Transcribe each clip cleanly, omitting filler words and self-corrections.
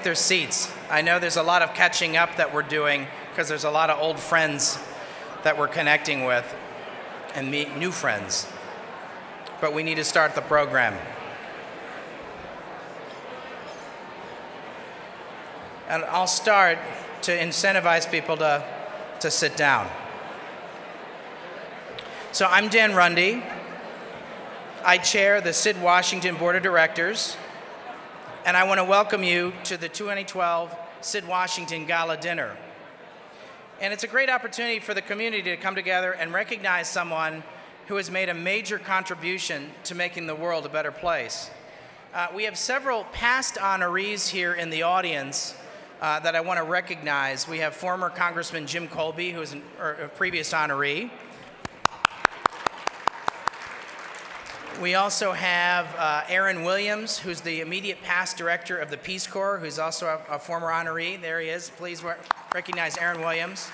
their seats. I know there's a lot of catching up that we're doing because there's a lot of old friends that we're connecting with and meet new friends. But we need to start the program. And I'll start to incentivize people to sit down. So I'm Dan Runde. I chair the SID Washington Board of Directors, and I want to welcome you to the 2012 SID Washington Gala Dinner. And it's a great opportunity for the community to come together and recognize someone who has made a major contribution to making the world a better place. We have several past honorees here in the audience that I want to recognize. We have former Congressman Jim Colby, who is a previous honoree. We also have Aaron Williams, who's the immediate past director of the Peace Corps, who's also a former honoree. There he is. Please recognize Aaron Williams.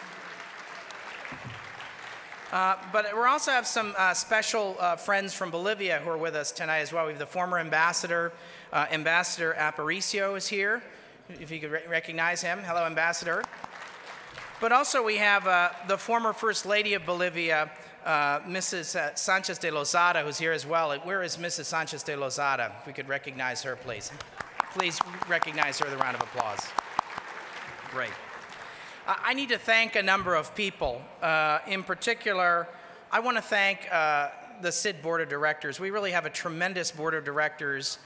But we also have some special friends from Bolivia who are with us tonight as well. We have the former ambassador, Ambassador Aparicio is here, if you could recognize him. Hello, Ambassador. But also we have the former First Lady of Bolivia, Mrs. Sanchez de Lozada, who's here as well. Where is Mrs. Sanchez de Lozada? If we could recognize her, please. Please recognize her with a round of applause. Great. I need to thank a number of people. In particular, I want to thank the SID Board of Directors. We really have a tremendous Board of Directors.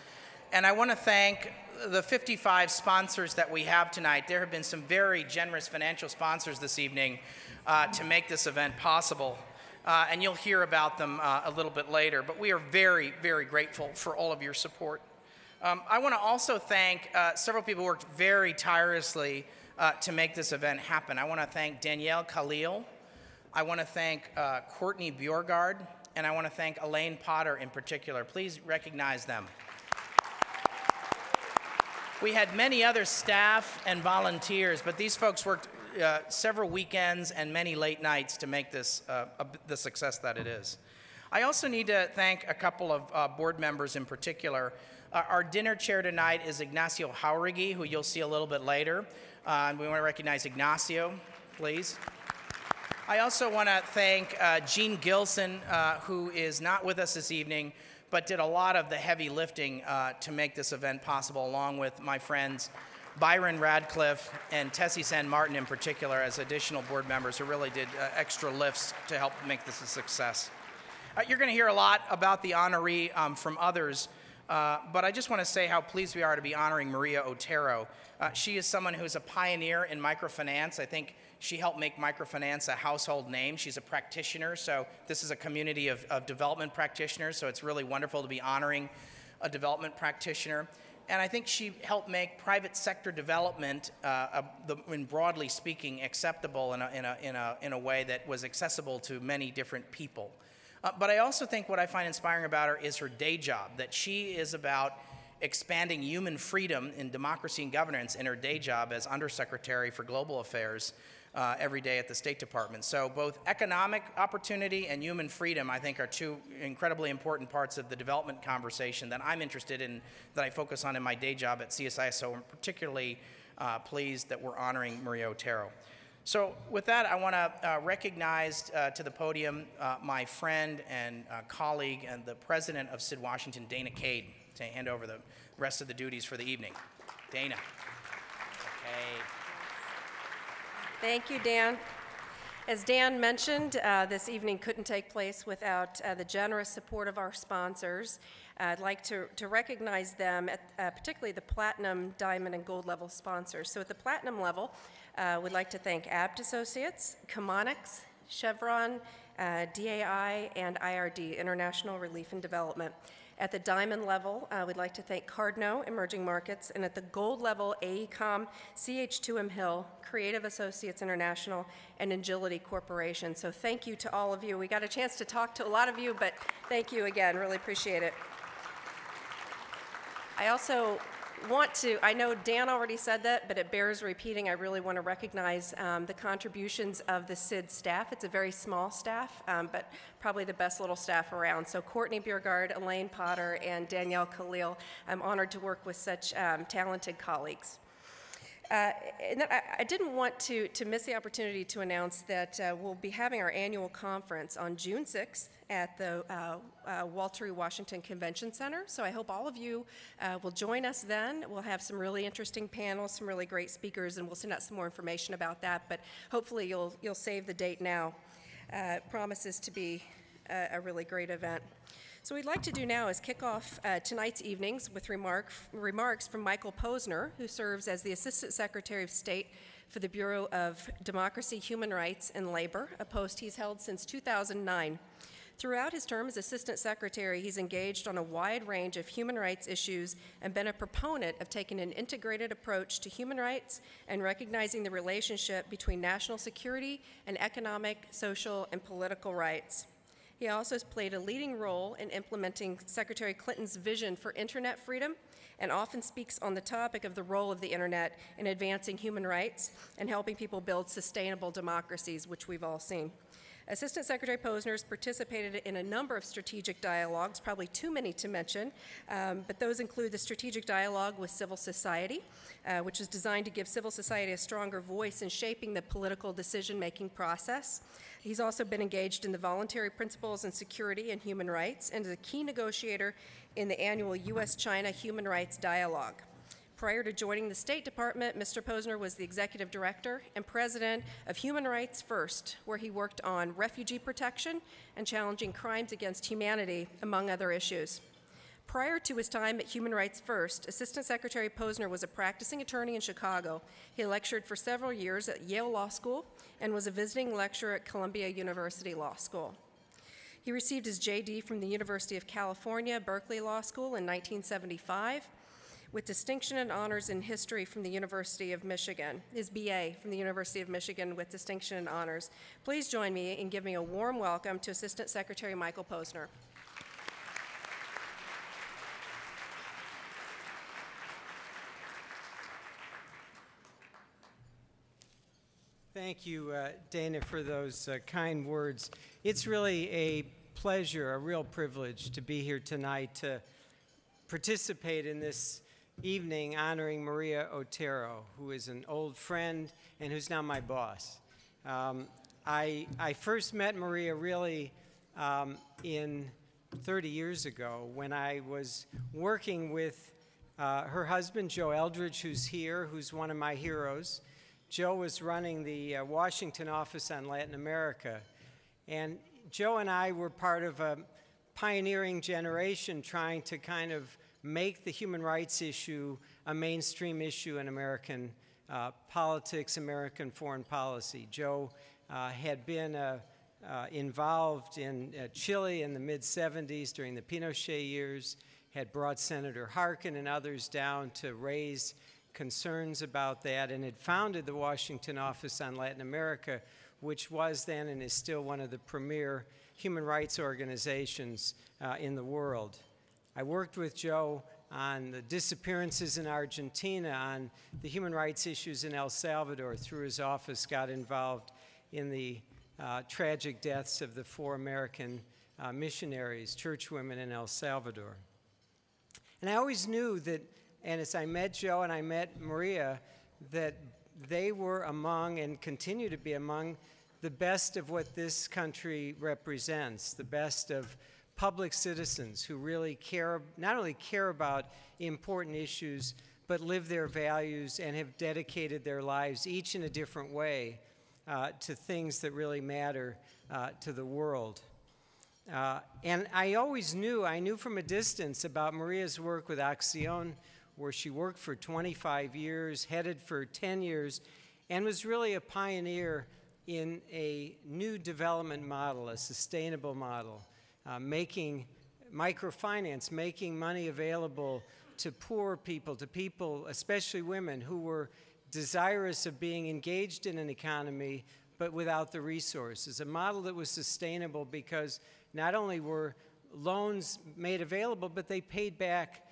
And I want to thank the 55 sponsors that we have tonight. There have been some very generous financial sponsors this evening to make this event possible. And you'll hear about them a little bit later. But we are very, very grateful for all of your support. I want to also thank several people who worked very tirelessly to make this event happen. I want to thank Danielle Khalil. I want to thank Courtney Boomgard. And I want to thank Elaine Potter in particular. Please recognize them. We had many other staff and volunteers, but these folks worked several weekends and many late nights to make this the success that it is. I also need to thank a couple of board members in particular. Our dinner chair tonight is Ignacio Jauregui, who you'll see a little bit later. And we want to recognize Ignacio, please. I also want to thank Jean Gilson, who is not with us this evening, but did a lot of the heavy lifting to make this event possible, along with my friends Byron Radcliffe and Tessie San Martin in particular as additional board members who really did extra lifts to help make this a success. You're going to hear a lot about the honoree from others, but I just want to say how pleased we are to be honoring Maria Otero. She is someone who's a pioneer in microfinance. I think she helped make microfinance a household name. She's a practitioner, so this is a community of development practitioners, so it's really wonderful to be honoring a development practitioner. And I think she helped make private sector development, broadly speaking, acceptable in a way that was accessible to many different people. But I also think what I find inspiring about her is her day job, that she is about expanding human freedom in democracy and governance in her day job as Undersecretary for Global Affairs every day at the State Department. So both economic opportunity and human freedom, I think, are two incredibly important parts of the development conversation that I'm interested in, that I focus on in my day job at CSI. So I'm particularly pleased that we're honoring Maria Otero. So with that, I want to recognize to the podium my friend and colleague and the president of SID Washington, Dana Cade, to hand over the rest of the duties for the evening. Dana. Okay. Thank you, Dan. As Dan mentioned, this evening couldn't take place without the generous support of our sponsors. I'd like to recognize them, particularly the platinum, diamond, and gold level sponsors. So at the platinum level, we'd like to thank Abt Associates, Chemonics, Chevron, DAI, and IRD, International Relief and Development. At the diamond level, we'd like to thank Cardno, Emerging Markets, and at the gold level, AECOM, CH2M Hill, Creative Associates International, and Agility Corporation. So thank you to all of you. We got a chance to talk to a lot of you, but thank you again. Really appreciate it. I also want to, I know Dan already said that, but it bears repeating. I really want to recognize the contributions of the SID staff. It's a very small staff, but probably the best little staff around. So Courtney Boomgard, Elaine Potter, and Danielle Khalil. I'm honored to work with such talented colleagues. And then I didn't want to miss the opportunity to announce that we'll be having our annual conference on June 6th at the Walter E. Washington Convention Center. So I hope all of you will join us then. We'll have some really interesting panels, some really great speakers, and we'll send out some more information about that. But hopefully you'll save the date now. It promises to be a really great event. So what we'd like to do now is kick off tonight's evenings with remarks from Michael Posner, who serves as the Assistant Secretary of State for the Bureau of Democracy, Human Rights, and Labor, a post he's held since 2009. Throughout his term as Assistant Secretary, he's engaged on a wide range of human rights issues and been a proponent of taking an integrated approach to human rights and recognizing the relationship between national security and economic, social, and political rights. He also has played a leading role in implementing Secretary Clinton's vision for internet freedom and often speaks on the topic of the role of the internet in advancing human rights and helping people build sustainable democracies, which we've all seen. Assistant Secretary Posner has participated in a number of strategic dialogues, probably too many to mention, but those include the strategic dialogue with civil society, which is designed to give civil society a stronger voice in shaping the political decision-making process. He's also been engaged in the voluntary principles in security and human rights and is a key negotiator in the annual U.S.-China Human Rights Dialogue. Prior to joining the State Department, Mr. Posner was the Executive Director and President of Human Rights First, where he worked on refugee protection and challenging crimes against humanity, among other issues. Prior to his time at Human Rights First, Assistant Secretary Posner was a practicing attorney in Chicago. He lectured for several years at Yale Law School and was a visiting lecturer at Columbia University Law School. He received his JD from the University of California, Berkeley Law School in 1975, with distinction and honors in history from the University of Michigan, his BA from the University of Michigan with distinction and honors. Please join me in giving a warm welcome to Assistant Secretary Michael Posner. Thank you, Dana, for those kind words. It's really a pleasure, a real privilege to be here tonight to participate in this evening honoring Maria Otero, who is an old friend and who's now my boss. I first met Maria really in 30 years ago when I was working with her husband, Joe Eldridge, who's here, who's one of my heroes. Joe was running the Washington office on Latin America, and Joe and I were part of a pioneering generation trying to kind of make the human rights issue a mainstream issue in American politics, American foreign policy. Joe had been involved in Chile in the mid-'70s during the Pinochet years, had brought Senator Harkin and others down to raise concerns about that, and had founded the Washington Office on Latin America, which was then and is still one of the premier human rights organizations in the world. I worked with Joe on the disappearances in Argentina, on the human rights issues in El Salvador. Through his office, got involved in the tragic deaths of the 4 American missionaries, churchwomen in El Salvador. And I always knew that, and as I met Joe and I met Maria, that they were among and continue to be among the best of what this country represents, the best of public citizens who really care, not only care about important issues, but live their values and have dedicated their lives, each in a different way, to things that really matter to the world. And I always knew, I knew from a distance about Maria's work with Acción, where she worked for 25 years, headed for 10 years, and was really a pioneer in a new development model, a sustainable model, making microfinance, making money available to poor people, especially women, who were desirous of being engaged in an economy, but without the resources. A model that was sustainable because not only were loans made available, but they paid back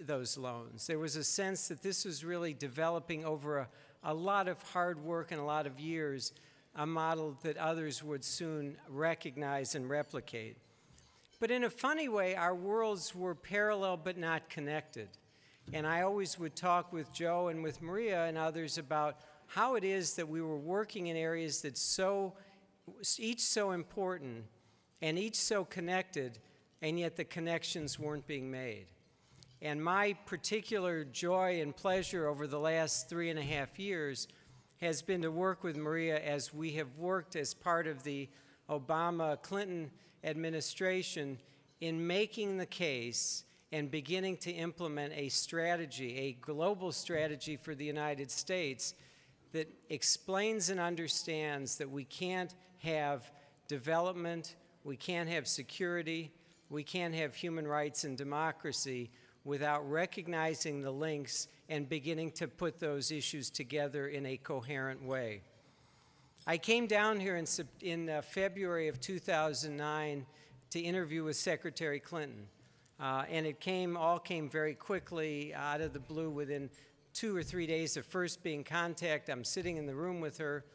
those loans. There was a sense that this was really developing over a lot of hard work and a lot of years, a model that others would soon recognize and replicate. But in a funny way, our worlds were parallel but not connected. And I always would talk with Joe and with Maria and others about how it is that we were working in areas that each so important and each so connected, and yet the connections weren't being made. And my particular joy and pleasure over the last 3.5 years has been to work with Maria as we have worked as part of the Obama-Clinton administration in making the case and beginning to implement a strategy, a global strategy for the United States that explains and understands that we can't have development, we can't have security, we can't have human rights and democracy without recognizing the links and beginning to put those issues together in a coherent way. I came down here in February of 2009 to interview with Secretary Clinton. And it all came very quickly out of the blue within 2 or 3 days of first being contact. I'm sitting in the room with her,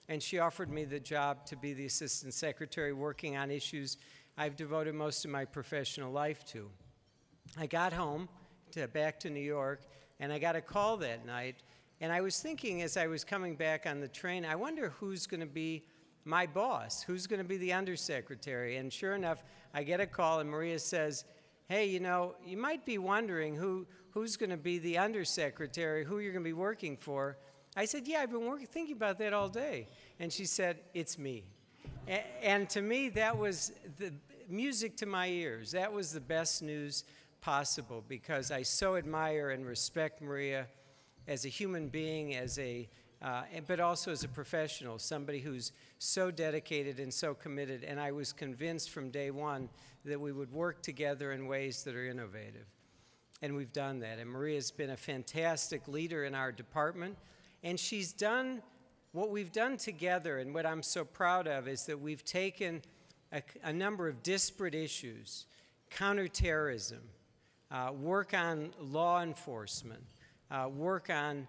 and she offered me the job to be the Assistant Secretary working on issues I've devoted most of my professional life to. I got home back to New York, and I got a call that night. And I was thinking as I was coming back on the train, I wonder who's going to be my boss, who's going to be the undersecretary. And sure enough, I get a call, and Maria says, hey, you know, you might be wondering who's going to be the undersecretary, who you're going to be working for. I said, yeah, I've been thinking about that all day. And she said, it's me. And to me, that was the music to my ears. That was the best news possible, because I so admire and respect Maria as a human being, but also as a professional, somebody who's so dedicated and so committed. And I was convinced from day one that we would work together in ways that are innovative. And we've done that. And Maria's been a fantastic leader in our department. And she's done what we've done together, and what I'm so proud of is that we've taken a number of disparate issues: counterterrorism, work on law enforcement, work on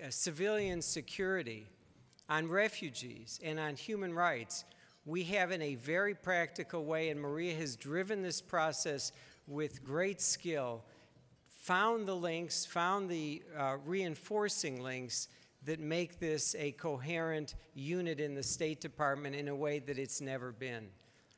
civilian security, on refugees, and on human rights. We have, in a very practical way, and Maria has driven this process with great skill, found the links, found the reinforcing links that make this a coherent unit in the State Department in a way that it's never been.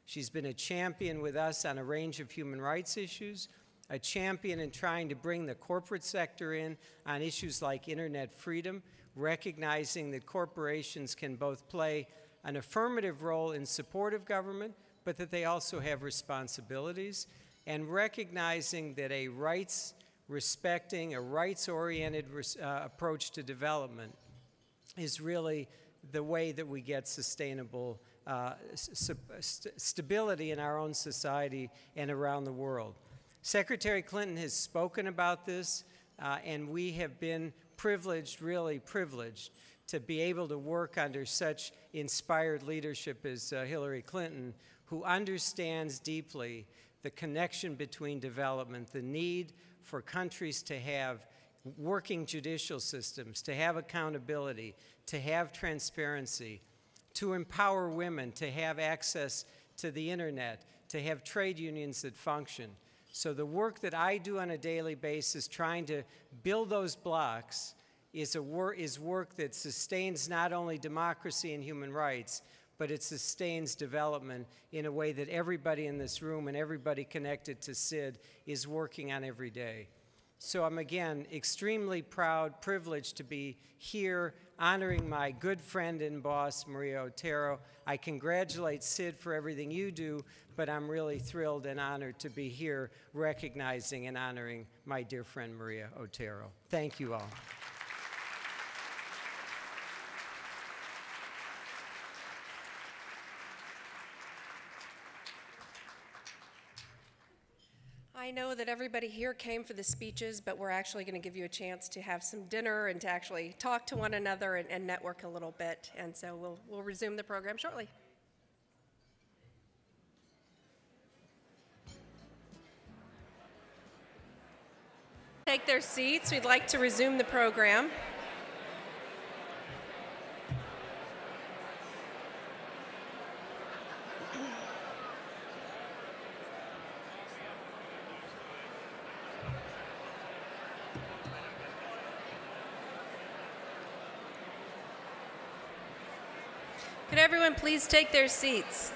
She's been a champion with us on a range of human rights issues, a champion in trying to bring the corporate sector in on issues like internet freedom, recognizing that corporations can both play an affirmative role in support of government, but that they also have responsibilities, and recognizing that a rights-respecting, a rights-oriented approach to development is really the way that we get sustainable stability in our own society and around the world. Secretary Clinton has spoken about this, and we have been privileged, really privileged, to be able to work under such inspired leadership as Hillary Clinton, who understands deeply the connection between development, the need for countries to have working judicial systems, to have accountability, to have transparency, to empower women, to have access to the internet, to have trade unions that function. So the work that I do on a daily basis, trying to build those blocks, is work that sustains not only democracy and human rights, but it sustains development in a way that everybody in this room and everybody connected to SID is working on every day. So I'm, again, extremely proud, privileged to be here honoring my good friend and boss, Maria Otero. I congratulate SID for everything you do, but I'm really thrilled and honored to be here recognizing and honoring my dear friend, Maria Otero. Thank you all. I know that everybody here came for the speeches, but we're actually going to give you a chance to have some dinner and to actually talk to one another and network a little bit. And so we'll resume the program shortly. Take their seats. We'd like to resume the program. Could everyone please take their seats?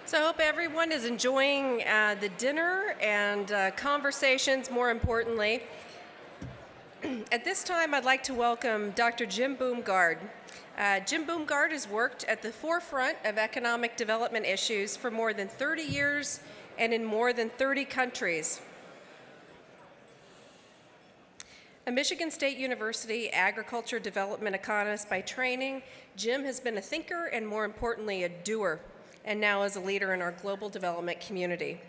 So I hope everyone is enjoying the dinner and conversations, more importantly. At this time, I'd like to welcome Dr. Jim Boomgard. Jim Boomgard has worked at the forefront of economic development issues for more than 30 years and in more than 30 countries. A Michigan State University agriculture development economist by training, Jim has been a thinker and, more importantly, a doer, and now is a leader in our global development community.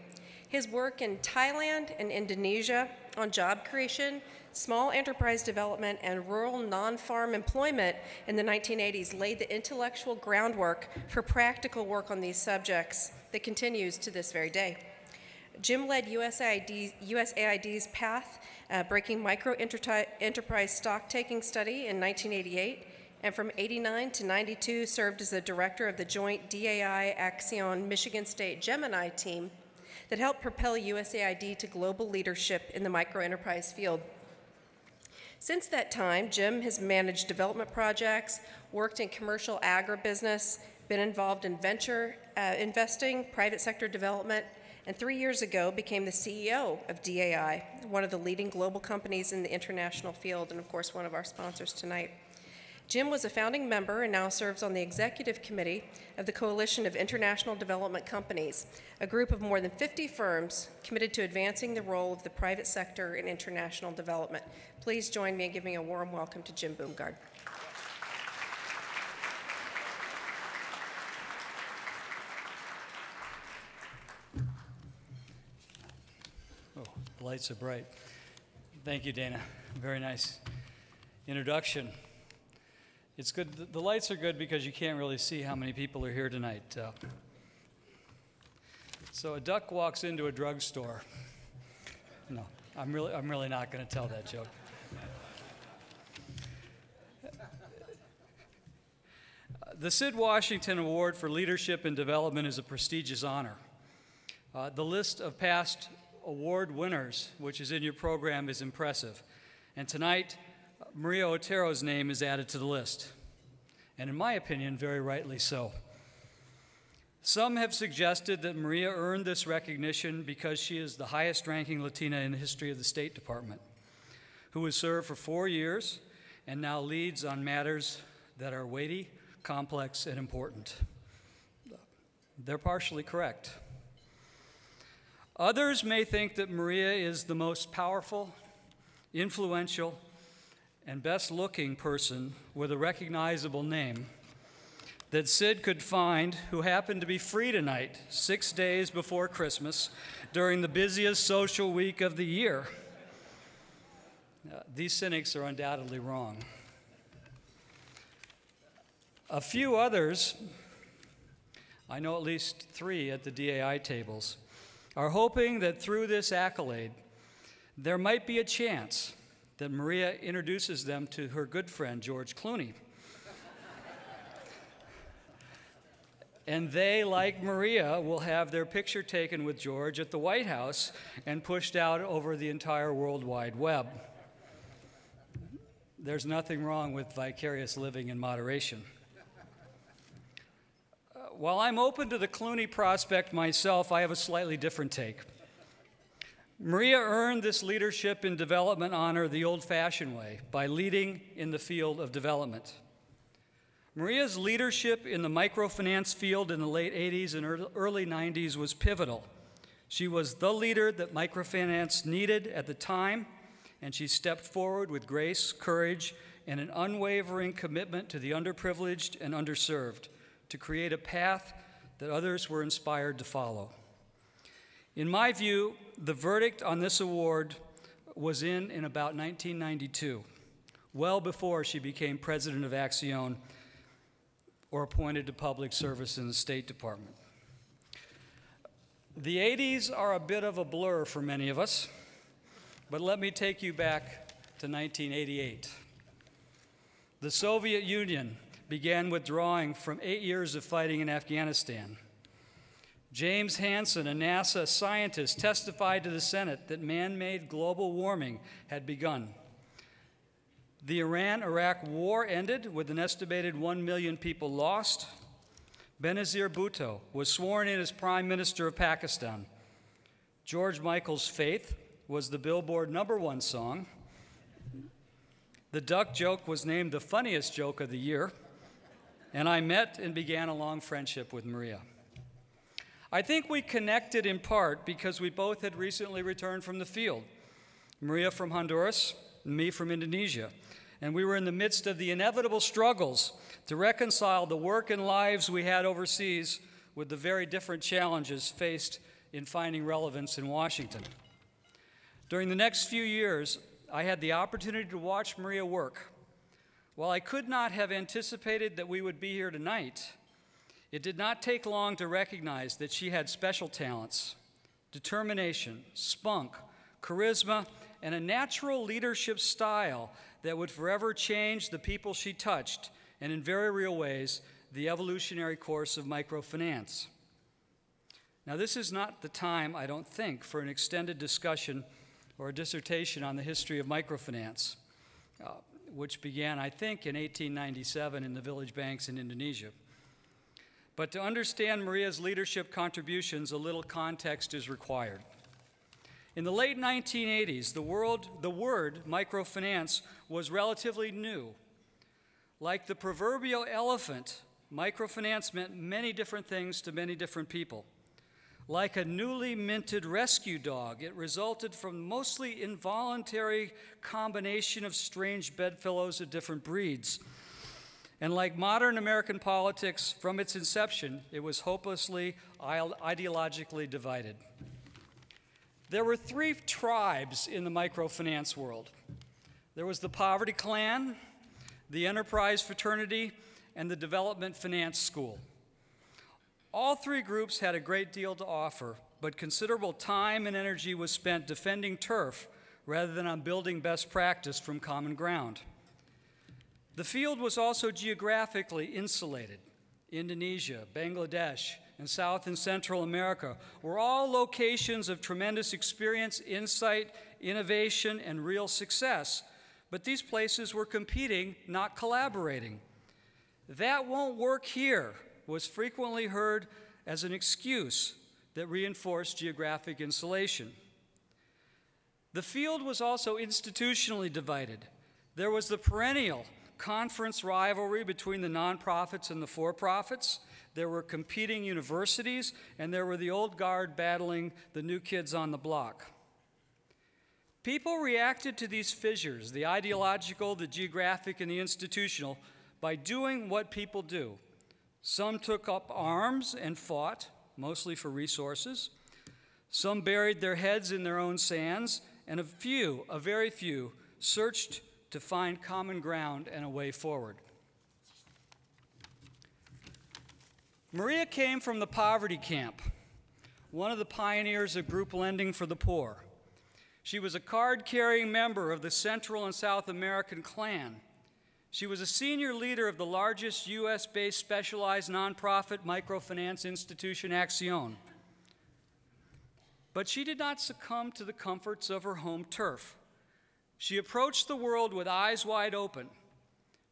His work in Thailand and Indonesia on job creation, small enterprise development, and rural non-farm employment in the 1980s laid the intellectual groundwork for practical work on these subjects that continues to this very day. Jim led USAID's path-breaking micro-enterprise stock-taking study in 1988, and from 89 to 92 served as the director of the joint DAI Action Michigan State Gemini team that helped propel USAID to global leadership in the microenterprise field. Since that time, Jim has managed development projects, worked in commercial agribusiness, been involved in venture investing, private sector development, and 3 years ago became the CEO of DAI, one of the leading global companies in the international field, and of course one of our sponsors tonight. Jim was a founding member and now serves on the executive committee of the Coalition of International Development Companies, a group of more than 50 firms committed to advancing the role of the private sector in international development. Please join me in giving a warm welcome to Jim Boomgard. Oh, the lights are bright. Thank you, Dana. Very nice introduction. It's good. The lights are good because you can't really see how many people are here tonight. So a duck walks into a drugstore. No, I'm really not going to tell that joke. The Sid Washington Award for Leadership and Development is a prestigious honor. The list of past award winners, which is in your program, is impressive. And tonight, Maria Otero's name is added to the list, and in my opinion, very rightly so. Some have suggested that Maria earned this recognition because she is the highest-ranking Latina in the history of the State Department, who has served for 4 years and now leads on matters that are weighty, complex, and important. They're partially correct. Others may think that Maria is the most powerful, influential, and best-looking person with a recognizable name that Sid could find who happened to be free tonight, 6 days before Christmas, during the busiest social week of the year. These cynics are undoubtedly wrong. A few others, I know at least 3 at the DAI tables, are hoping that through this accolade, there might be a chance that Maria introduces them to her good friend, George Clooney. And they, like Maria, will have their picture taken with George at the White House and pushed out over the entire World Wide Web. There's nothing wrong with vicarious living in moderation. While I'm open to the Clooney prospect myself, I have a slightly different take. Maria earned this leadership in development honor the old-fashioned way, by leading in the field of development. Maria's leadership in the microfinance field in the late 80s and early 90s was pivotal. She was the leader that microfinance needed at the time, and she stepped forward with grace, courage, and an unwavering commitment to the underprivileged and underserved to create a path that others were inspired to follow. In my view, the verdict on this award was in about 1992, well before she became president of Action or appointed to public service in the State Department. The 80s are a bit of a blur for many of us, but let me take you back to 1988. The Soviet Union began withdrawing from 8 years of fighting in Afghanistan. James Hansen, a NASA scientist, testified to the Senate that man-made global warming had begun. The Iran-Iraq war ended with an estimated 1 million people lost. Benazir Bhutto was sworn in as Prime Minister of Pakistan. George Michael's Faith was the Billboard #1 song. The duck joke was named the funniest joke of the year. And I met and began a long friendship with Maria. I think we connected in part because we both had recently returned from the field. Maria from Honduras, and me from Indonesia. And we were in the midst of the inevitable struggles to reconcile the work and lives we had overseas with the very different challenges faced in finding relevance in Washington. During the next few years, I had the opportunity to watch Maria work. While I could not have anticipated that we would be here tonight, it did not take long to recognize that she had special talents, determination, spunk, charisma, and a natural leadership style that would forever change the people she touched, and in very real ways, the evolutionary course of microfinance. Now, this is not the time, I don't think, for an extended discussion or a dissertation on the history of microfinance, which began, I think, in 1897 in the village banks in Indonesia. But to understand Maria's leadership contributions, a little context is required. In the late 1980s, the word microfinance was relatively new. Like the proverbial elephant, microfinance meant many different things to many different people. Like a newly minted rescue dog, it resulted from mostly involuntary combination of strange bedfellows of different breeds. And like modern American politics, from its inception, it was hopelessly ideologically divided. There were 3 tribes in the microfinance world. There was the Poverty Clan, the Enterprise Fraternity, and the Development Finance School. All 3 groups had a great deal to offer, but considerable time and energy was spent defending turf rather than on building best practice from common ground. The field was also geographically insulated. Indonesia, Bangladesh, and South and Central America were all locations of tremendous experience, insight, innovation, and real success. But these places were competing, not collaborating. "That won't work here" was frequently heard as an excuse that reinforced geographic insulation. The field was also institutionally divided. There was the perennial conference rivalry between the nonprofits and the for-profits. There were competing universities, and there were the old guard battling the new kids on the block. People reacted to these fissures, the ideological, the geographic, and the institutional, by doing what people do. Some took up arms and fought, mostly for resources. Some buried their heads in their own sands, and a very few, searched to find common ground and a way forward. Maria came from the poverty camp, one of the pioneers of group lending for the poor. She was a card-carrying member of the Central and South American Clan. She was a senior leader of the largest US-based specialized nonprofit microfinance institution, Acción. But she did not succumb to the comforts of her home turf. She approached the world with eyes wide open.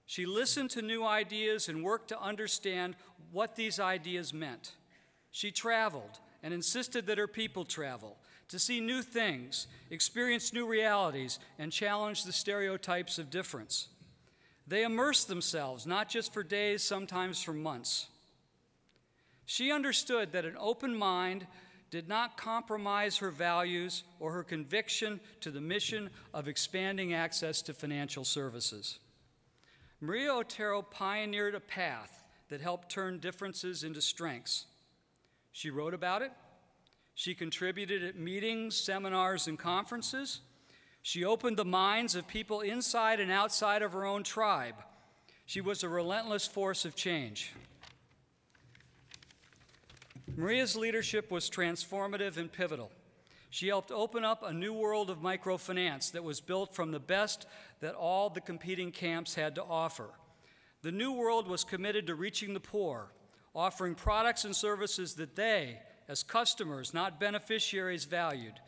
She listened to new ideas and worked to understand what these ideas meant. She traveled and insisted that her people travel, to see new things, experience new realities, and challenge the stereotypes of difference. They immersed themselves, not just for days, sometimes for months. She understood that an open mind did not compromise her values or her conviction to the mission of expanding access to financial services. Maria Otero pioneered a path that helped turn differences into strengths. She wrote about it. She contributed at meetings, seminars, and conferences. She opened the minds of people inside and outside of her own tribe. She was a relentless force of change. Maria's leadership was transformative and pivotal. She helped open up a new world of microfinance that was built from the best that all the competing camps had to offer. The new world was committed to reaching the poor, offering products and services that they, as customers, not beneficiaries, valued,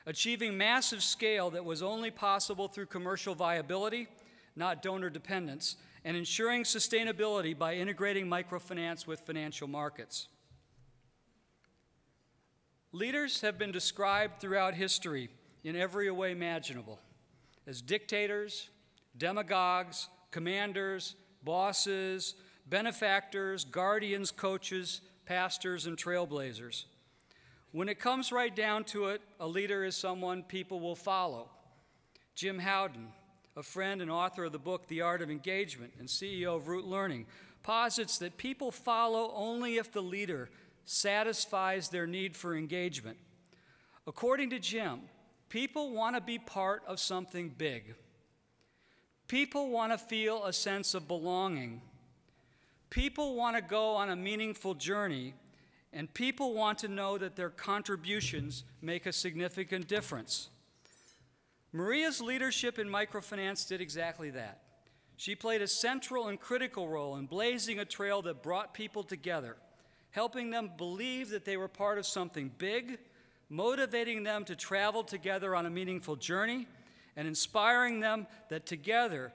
achieving massive scale that was only possible through commercial viability, not donor dependence, and ensuring sustainability by integrating microfinance with financial markets. Leaders have been described throughout history in every way imaginable as dictators, demagogues, commanders, bosses, benefactors, guardians, coaches, pastors, and trailblazers. When it comes right down to it, a leader is someone people will follow. Jim Howden, a friend and author of the book The Art of Engagement and CEO of Root Learning, posits that people follow only if the leader satisfies their need for engagement. According to Jim, people want to be part of something big. People want to feel a sense of belonging. People want to go on a meaningful journey, and people want to know that their contributions make a significant difference. Maria's leadership in microfinance did exactly that. She played a central and critical role in blazing a trail that brought people together, helping them believe that they were part of something big, motivating them to travel together on a meaningful journey, and inspiring them that together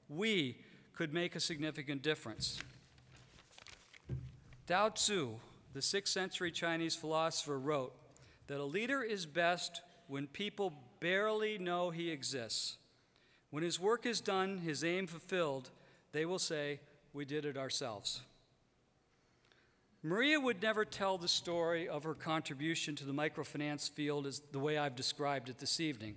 we could make a significant difference. Lao Tzu, the 6th century Chinese philosopher, wrote that a leader is best when people barely know he exists. When his work is done, his aim fulfilled, they will say, "We did it ourselves." Maria would never tell the story of her contribution to the microfinance field as the way I've described it this evening.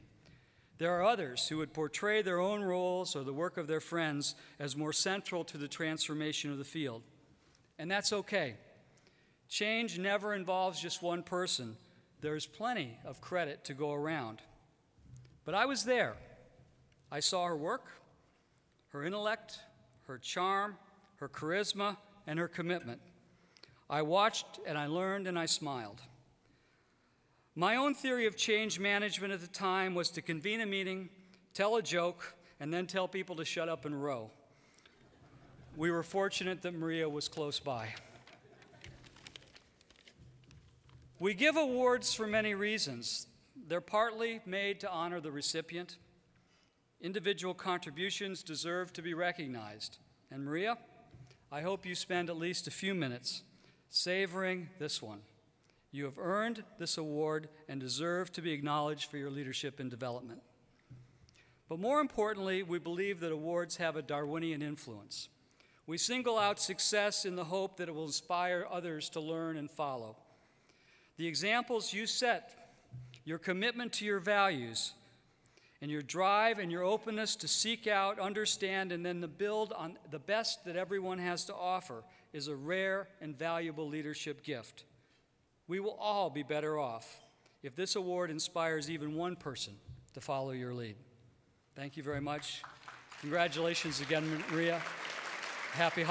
There are others who would portray their own roles or the work of their friends as more central to the transformation of the field. And that's okay. Change never involves just one person. There's plenty of credit to go around. But I was there. I saw her work, her intellect, her charm, her charisma, and her commitment. I watched and I learned and I smiled. My own theory of change management at the time was to convene a meeting, tell a joke, and then tell people to shut up and row. We were fortunate that Maria was close by. We give awards for many reasons. They're partly made to honor the recipient. Individual contributions deserve to be recognized. And Maria, I hope you spend at least a few minutes savoring this one. You have earned this award and deserve to be acknowledged for your leadership and development. But more importantly, we believe that awards have a Darwinian influence. We single out success in the hope that it will inspire others to learn and follow. The examples you set, your commitment to your values, and your drive and your openness to seek out, understand, and then to build on the best that everyone has to offer is a rare and valuable leadership gift. We will all be better off if this award inspires even one person to follow your lead. Thank you very much. Congratulations again, Maria. Happy